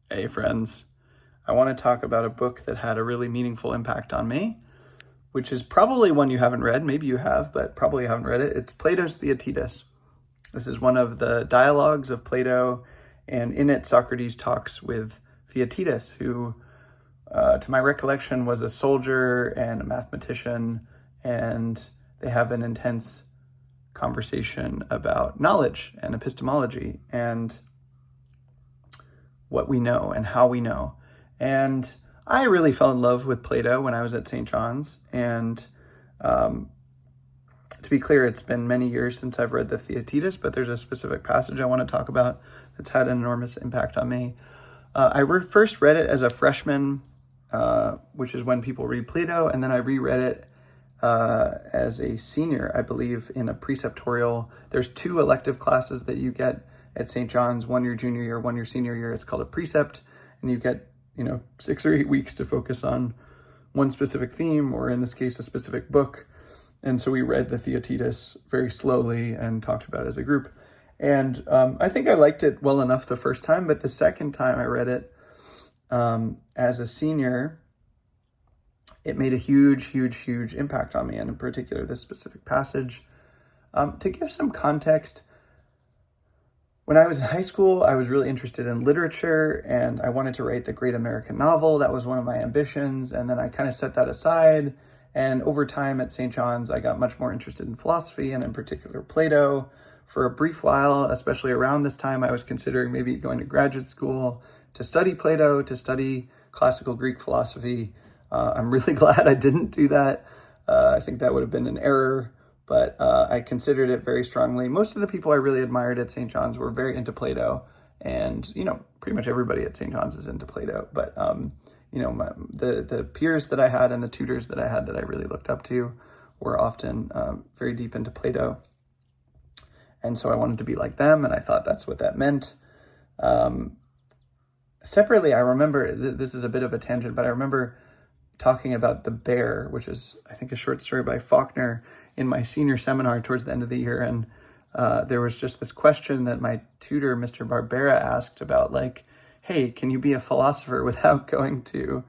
Hey friends, I want to talk about a book that had a really meaningful impact on me, which is probably one you haven't read. Maybe you have, but probably haven't read it. It's Plato's Theaetetus. This is one of the dialogues of Plato, and in it Socrates talks with Theaetetus, who, to my recollection, was a soldier and a mathematician, and they have an intense conversation about knowledge and epistemology and what we know and how we know. And I really fell in love with Plato when I was at St. John's. And to be clear, it's been many years since I've read the Theaetetus, but there's a specific passage I want to talk about that's had an enormous impact on me. I first read it as a freshman, which is when people read Plato, and then I reread it as a senior, I believe, in a preceptorial. There's 2 elective classes that you get at St. John's, one your junior year, one your senior year. It's called a precept, and you get 6 or 8 weeks to focus on one specific theme, or in this case, a specific book. And so we read the Theaetetus very slowly and talked about it as a group. And I think I liked it well enough the first time, but the second time I read it as a senior, it made a huge impact on me, and in particular, this specific passage. To give some context, when I was in high school, I was really interested in literature, and I wanted to write the great American novel. That was one of my ambitions, and then I kind of set that aside. And over time at St. John's, I got much more interested in philosophy, and in particular Plato. For a brief while, especially around this time, I was considering maybe going to graduate school to study Plato, to study classical Greek philosophy. I'm really glad I didn't do that. I think that would have been an error, but I considered it very strongly. Most of the people I really admired at St. John's were very into Plato, and pretty much everybody at St. John's is into Plato. But the peers that I had and the tutors that I had that I really looked up to were often very deep into Plato, and so I wanted to be like them, and I thought that's what that meant. Separately, I remember this is a bit of a tangent, but I remember talking about The Bear, which is, I think, a short story by Faulkner, in my senior seminar towards the end of the year. And there was just this question that my tutor, Mr. Barbera, asked about, like, hey, can you be a philosopher without going to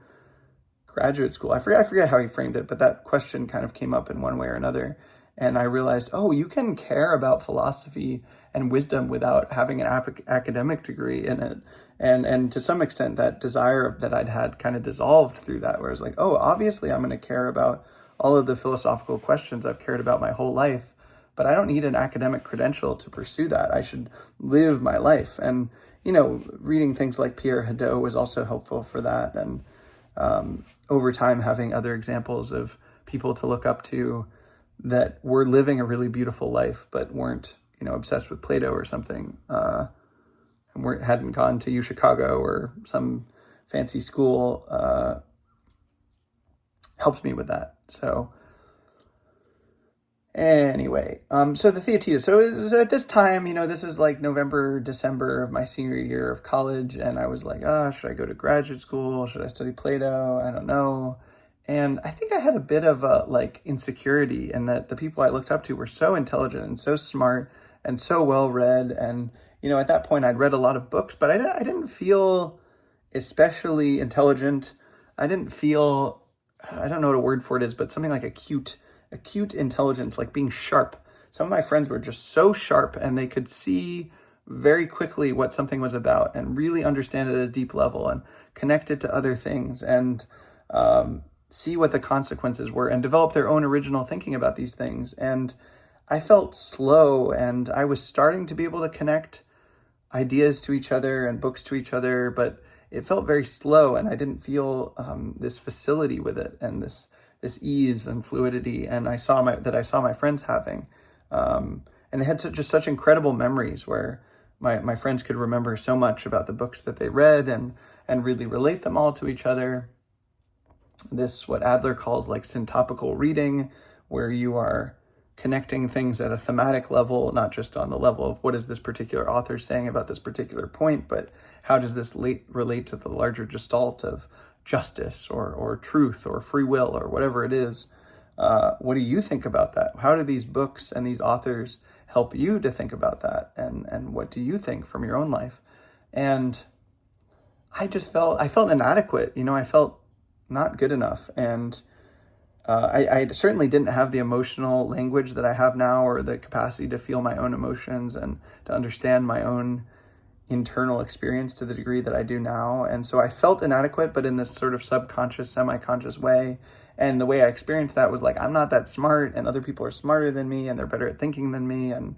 graduate school? I forget how he framed it, but that question kind of came up in one way or another. And I realized, you can care about philosophy and wisdom without having an academic degree in it. And to some extent, that desire that I'd had kind of dissolved through that, where it's like, obviously I'm going to care about all of the philosophical questions I've cared about my whole life, but I don't need an academic credential to pursue that. I should live my life. And, reading things like Pierre Hadot was also helpful for that. And over time, having other examples of people to look up to that were living a really beautiful life, but weren't, obsessed with Plato or something, and hadn't gone to UChicago or some fancy school, helped me with that. So anyway, so the Theaetetus. So at this time, this is like November, December of my senior year of college, and I was like, should I go to graduate school? Should I study Plato? I don't know. And I think I had a bit of a insecurity in that the people I looked up to were so intelligent and so smart and so well read. And, at that point I'd read a lot of books, but I didn't feel especially intelligent. I didn't feel, I don't know what a word for it is, but something like acute intelligence, like being sharp. Some of my friends were just so sharp, and they could see very quickly what something was about and really understand it at a deep level and connect it to other things and see what the consequences were and develop their own original thinking about these things. And I felt slow, and I was starting to be able to connect ideas to each other and books to each other, but it felt very slow, and I didn't feel this facility with it and this ease and fluidity. And I saw my friends having, and they had just such incredible memories where my friends could remember so much about the books that they read and really relate them all to each other. This, what Adler calls syntopical reading, where you are connecting things at a thematic level, not just on the level of what is this particular author saying about this particular point, but how does this relate to the larger gestalt of justice or truth or free will or whatever it is. What do you think about that? How do these books and these authors help you to think about that? And what do you think from your own life? And I felt inadequate. I felt not good enough. And I certainly didn't have the emotional language that I have now, or the capacity to feel my own emotions and to understand my own internal experience to the degree that I do now. And so I felt inadequate, but in this sort of subconscious, semi-conscious way. And the way I experienced that was like, I'm not that smart, and other people are smarter than me, and they're better at thinking than me. And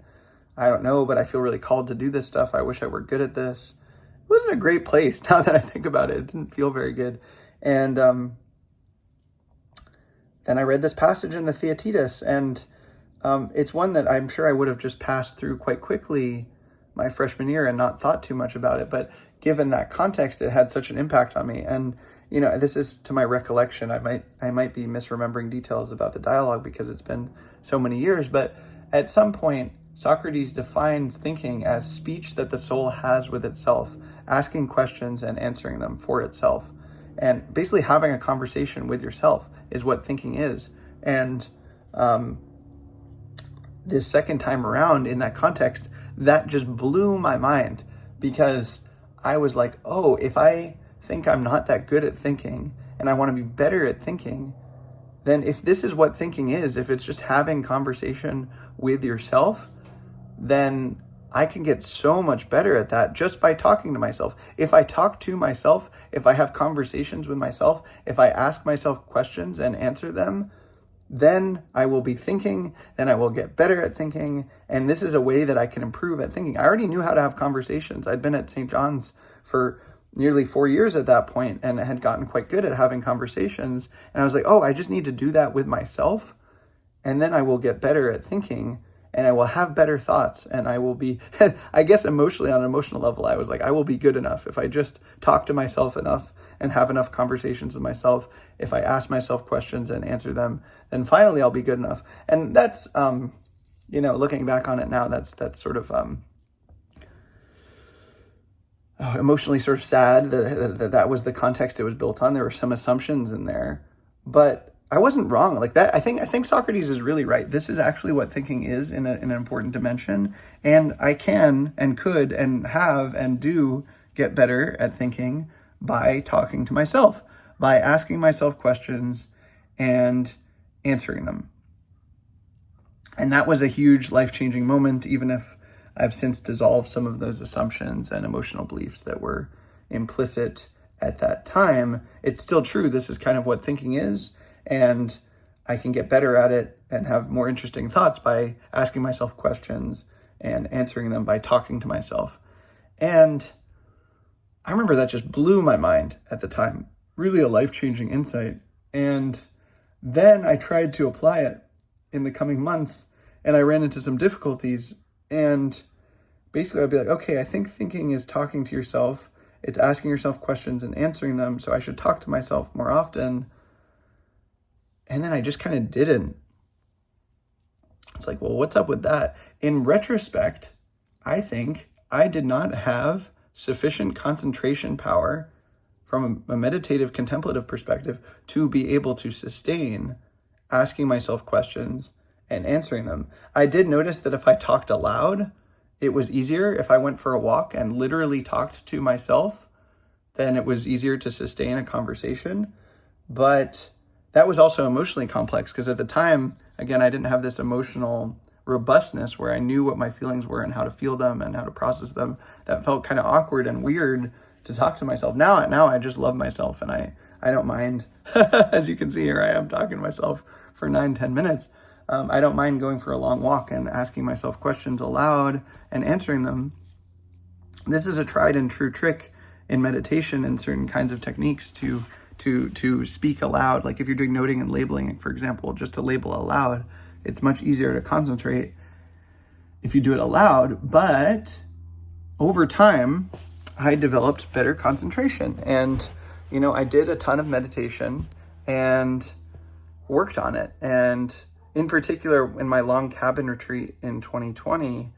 I don't know, but I feel really called to do this stuff. I wish I were good at this. It wasn't a great place. Now that I think about it, it didn't feel very good. And then I read this passage in the Theaetetus, and it's one that I'm sure I would have just passed through quite quickly my freshman year and not thought too much about it. But given that context, it had such an impact on me. And, this is to my recollection. I might be misremembering details about the dialogue because it's been so many years. But at some point, Socrates defines thinking as speech that the soul has with itself, asking questions and answering them for itself. And basically having a conversation with yourself is what thinking is. And this second time around in that context, that just blew my mind, because I was like, oh, if I think I'm not that good at thinking and I want to be better at thinking, then if this is what thinking is, if it's just having conversation with yourself, then I can get so much better at that just by talking to myself. If I talk to myself, if I have conversations with myself, if I ask myself questions and answer them, then I will be thinking, then I will get better at thinking. And this is a way that I can improve at thinking. I already knew how to have conversations. I'd been at St. John's for nearly 4 years at that point and had gotten quite good at having conversations. And I was like, oh, I just need to do that with myself. And then I will get better at thinking, and I will have better thoughts, and I will be, I guess emotionally, on an emotional level, I was like, I will be good enough if I just talk to myself enough and have enough conversations with myself. If I ask myself questions and answer them, then finally I'll be good enough. And that's, looking back on it now, that's sort of emotionally sort of sad that was the context it was built on. There were some assumptions in there, but I wasn't wrong like that. I think Socrates is really right. This is actually what thinking is in an important dimension. And I can and could and have and do get better at thinking by talking to myself, by asking myself questions and answering them. And that was a huge life-changing moment, even if I've since dissolved some of those assumptions and emotional beliefs that were implicit at that time. It's still true. This is kind of what thinking is. And I can get better at it and have more interesting thoughts by asking myself questions and answering them by talking to myself. And I remember that just blew my mind at the time. Really a life-changing insight. And then I tried to apply it in the coming months, and I ran into some difficulties. And basically I'd be like, okay, I think thinking is talking to yourself. It's asking yourself questions and answering them. So I should talk to myself more often. And then I just kind of didn't. It's like, well, what's up with that? In retrospect, I think I did not have sufficient concentration power from a meditative, contemplative perspective to be able to sustain asking myself questions and answering them. I did notice that if I talked aloud, it was easier. If I went for a walk and literally talked to myself, then it was easier to sustain a conversation. But that was also emotionally complex, because at the time, again, I didn't have this emotional robustness where I knew what my feelings were and how to feel them and how to process them. That felt kind of awkward and weird to talk to myself. Now I just love myself, and I don't mind. As you can see here, I am talking to myself for 9-10 minutes. I don't mind going for a long walk and asking myself questions aloud and answering them. This is a tried and true trick in meditation and certain kinds of techniques to speak aloud. Like if you're doing noting and labeling, for example, just to label aloud, it's much easier to concentrate if you do it aloud. But over time, I developed better concentration. And, I did a ton of meditation and worked on it. And in particular, in my long cabin retreat in 2020,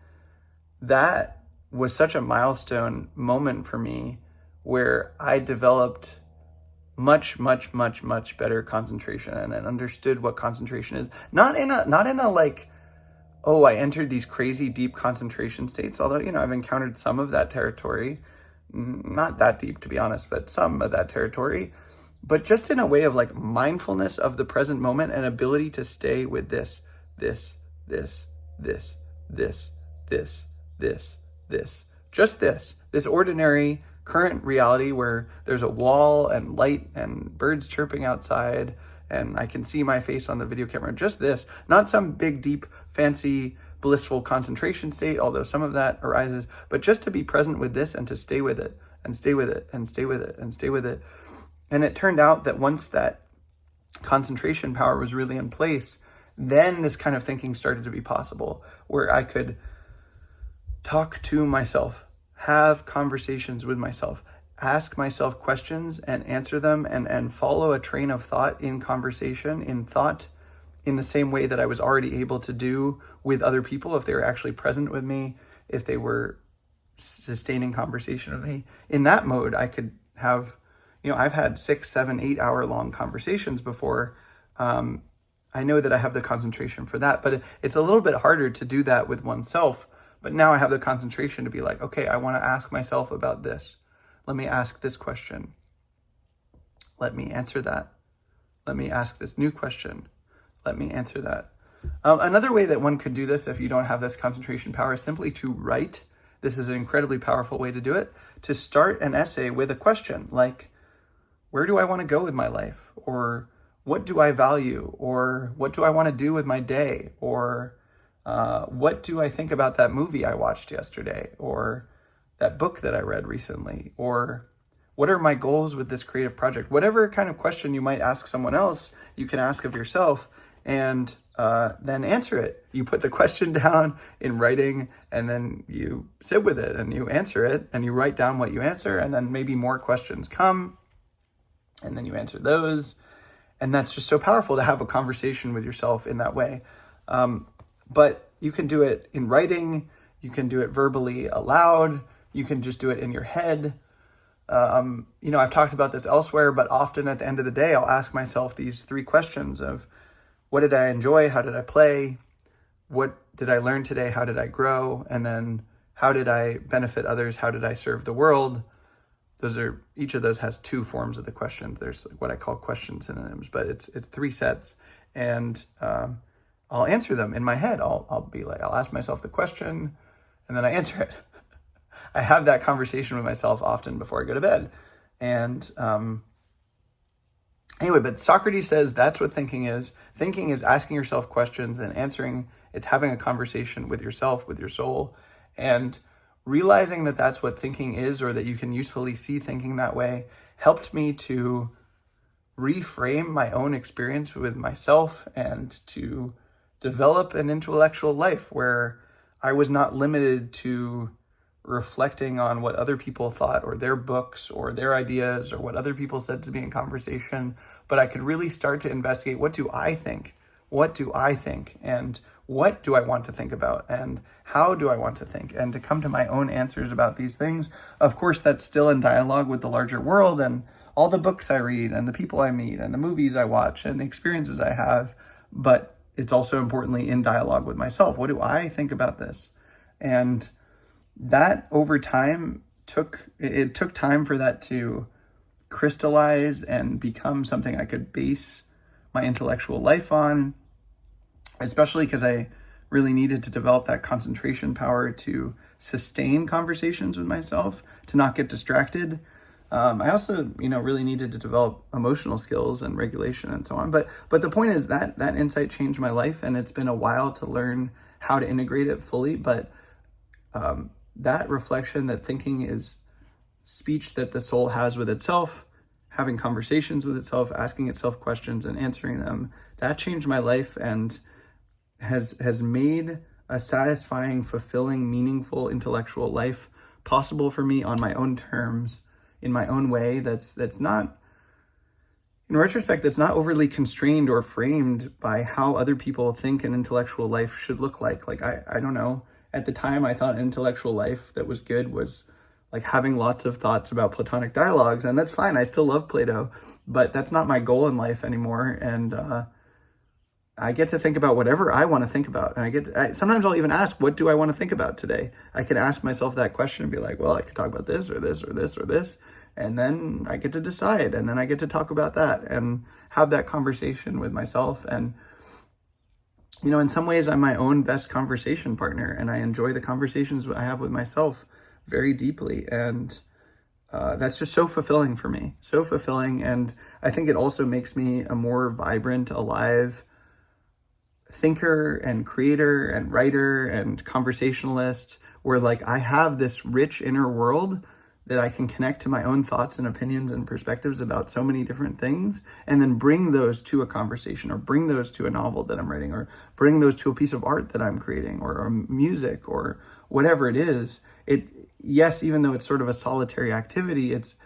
that was such a milestone moment for me where I developed much better concentration and understood what concentration is. Not in a like, oh, I entered these crazy deep concentration states, although, I've encountered some of that territory. not that deep, to be honest, but some of that territory, but just in a way of like mindfulness of the present moment and ability to stay with this, this, this, this, this, this, just this ordinary current reality where there's a wall and light and birds chirping outside and I can see my face on the video camera. Just this, not some big, deep, fancy, blissful concentration state, although some of that arises, but just to be present with this and to stay with it and stay with it and stay with it and stay with it. And it turned out that once that concentration power was really in place, then this kind of thinking started to be possible, where I could talk to myself, have conversations with myself, ask myself questions and answer them and follow a train of thought in conversation, in thought, in the same way that I was already able to do with other people if they were actually present with me, if they were sustaining conversation with me. In that mode, I could have, I've had 6, 7, 8 hour long conversations before. I know that I have the concentration for that, but it's a little bit harder to do that with oneself. But now I have the concentration to be like, okay, I want to ask myself about this. Let me ask this question. Let me answer that. Let me ask this new question. Let me answer that. Another way that one could do this if you don't have this concentration power is simply to write. This is an incredibly powerful way to do it. To start an essay with a question like, where do I want to go with my life? Or what do I value? Or what do I want to do with my day? Or what do I think about that movie I watched yesterday? Or that book that I read recently? Or what are my goals with this creative project? Whatever kind of question you might ask someone else, you can ask of yourself and then answer it. You put the question down in writing and then you sit with it and you answer it and you write down what you answer, and then maybe more questions come and then you answer those. And that's just so powerful to have a conversation with yourself in that way. But you can do it in writing, you can do it verbally aloud, you can just do it in your head. I've talked about this elsewhere, but often at the end of the day, I'll ask myself these 3 questions of what did I enjoy? How did I play? What did I learn today? How did I grow? And then how did I benefit others? How did I serve the world? Each of those has 2 forms of the questions. There's what I call question synonyms, but it's 3 sets. And I'll answer them in my head. I'll ask myself the question and then I answer it. I have that conversation with myself often before I go to bed. And anyway, but Socrates says that's what thinking is. Thinking is asking yourself questions and answering. It's having a conversation with yourself, with your soul, and realizing that that's what thinking is, or that you can usefully see thinking that way, helped me to reframe my own experience with myself and to develop an intellectual life where I was not limited to reflecting on what other people thought or their books or their ideas or what other people said to me in conversation, but I could really start to investigate, what do I think? What do I think? And what do I want to think about? And how do I want to think? And to come to my own answers about these things. Of course, that's still in dialogue with the larger world and all the books I read and the people I meet and the movies I watch and the experiences I have. But it's also importantly in dialogue with myself. What do I think about this? And that over time took time for that to crystallize and become something I could base my intellectual life on, especially because I really needed to develop that concentration power to sustain conversations with myself, to not get distracted. I also, really needed to develop emotional skills and regulation and so on. But the point is that insight changed my life, and it's been a while to learn how to integrate it fully. But that reflection that thinking is speech that the soul has with itself, having conversations with itself, asking itself questions and answering them, that changed my life and has made a satisfying, fulfilling, meaningful intellectual life possible for me on my own terms, in my own way. That's not, in retrospect, that's not overly constrained or framed by how other people think an intellectual life should look like. Like, I don't know. At the time, I thought intellectual life that was good was like having lots of thoughts about Platonic dialogues, and that's fine. I still love Plato, but that's not my goal in life anymore. And I get to think about whatever I want to think about. And sometimes I'll even ask, what do I want to think about today? I can ask myself that question and be like, well, I could talk about this or this or this or this. And then I get to decide. And then I get to talk about that and have that conversation with myself. And, in some ways I'm my own best conversation partner, and I enjoy the conversations I have with myself very deeply. And that's just so fulfilling for me, so fulfilling. And I think it also makes me a more vibrant, alive thinker and creator and writer and conversationalist, where I have this rich inner world that I can connect to my own thoughts and opinions and perspectives about so many different things, and then bring those to a conversation, or bring those to a novel that I'm writing, or bring those to a piece of art that I'm creating, or music, or whatever it is. Yes, even though it's sort of a solitary activity, it's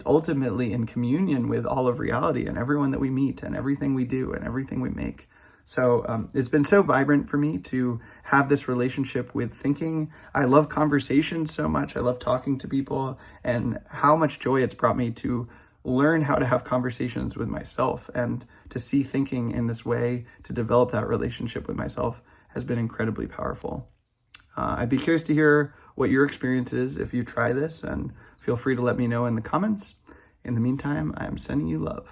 ultimately in communion with all of reality and everyone that we meet and everything we do and everything we make. So it's been so vibrant for me to have this relationship with thinking. I love conversations so much. I love talking to people, and how much joy it's brought me to learn how to have conversations with myself, and to see thinking in this way, to develop that relationship with myself, has been incredibly powerful. I'd be curious to hear what your experience is if you try this, and feel free to let me know in the comments. In the meantime, I'm sending you love.